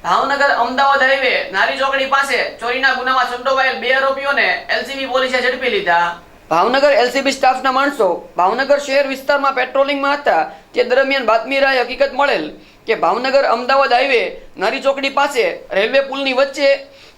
Bhavnagar Ahmedabad highway નારી ચોકડી પાસે ચોરીના ગુનામાં સંડોવાયેલ 2 આરોપીઓને એલસીબી પોલીસે ઝડપી લીધા। ભાવનગર એલસીબી સ્ટાફના માણસો ભાવનગર શહેર વિસ્તારમાં પેટ્રોલિંગમાં હતા તે દરમિયાન બાતમી રાહે હકીકત મળેલ કે ભાવનગર અમદાવાદ હાઈવે નારી ચોકડી પાસે રેલવે પુલની વચ્ચે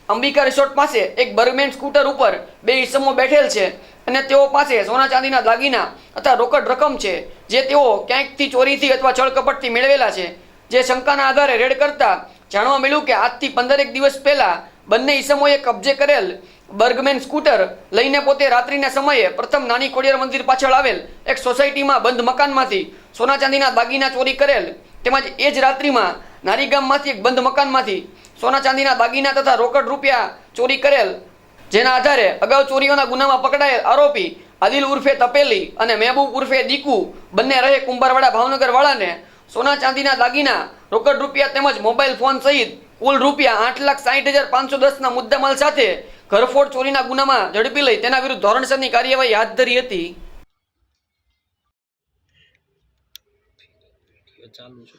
અંબિકા રિસોર્ટ પાસે એક બર્ગમેન સ્કૂટર ઉપર 2 ઈસમો બેઠેલ છે અને તેઓ પાસે સોના ચાંદીના દાગીના અથવા રોકડ રકમ છે જે તેઓ ક્યાંકથી ચોરીથી અથવા છળકપટથી મેળવેલા છે। જે શંકાના આધારે રેડ કરતા જાણવા મળ્યું કે આજથી 15 દિવસ પહેલા બંને ઈસમોએ કબજે કરેલ બર્ગમેન સ્કૂટર લઈને પોતે રાત્રિના સમયે પ્રથમ નાની ખોડિયાર મંદિર પાછળ આવેલ એક સોસાયટીમાં બંધ મકાનમાંથી સોના ચાંદીના દાગીના ચોરી કરેલ તેમજ એ જ રાત્રિમાં નારીગામમાંથી એક બંધ મકાનમાંથી સોના ચાંદીના દાગીના તથા રોકડ રૂપિયા ચોરી કરેલ। જેના આધારે અગાઉ ચોરીઓના ગુનામાં પકડાયેલ આરોપી આદિલ ઉર્ફે તપેલી અને મહેબૂબ ઉર્ફે દીકુ બંને રહે કુંભારવાડા ભાવનગર વાળાને સોના ચાંદીના દાગીના રોકડ રૂપિયા તેમજ મોબાઈલ ફોન સહિત કુલ રૂપિયા 8,60,510ના મુદ્દામાલ સાથે ઘરફોડ ચોરીના ગુનામાં ઝડપી લઈ તેના વિરુદ્ધ ધોરણસરની કાર્યવાહી હાથ ધરી હતી। ચાલુ છે।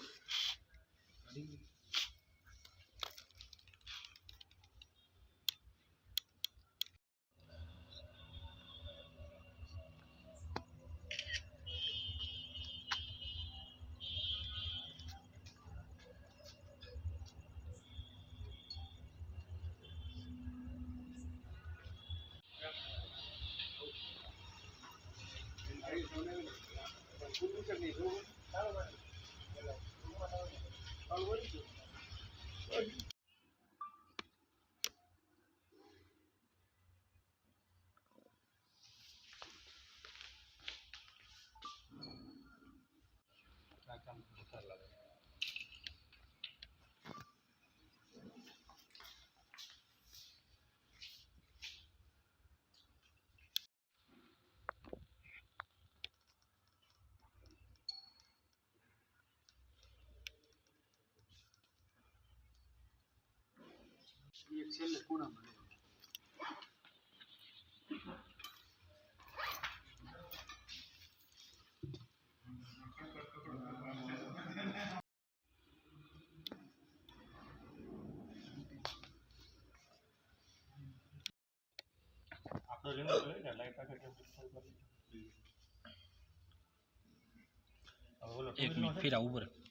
एक मिनट फिर आऊँ ऊपर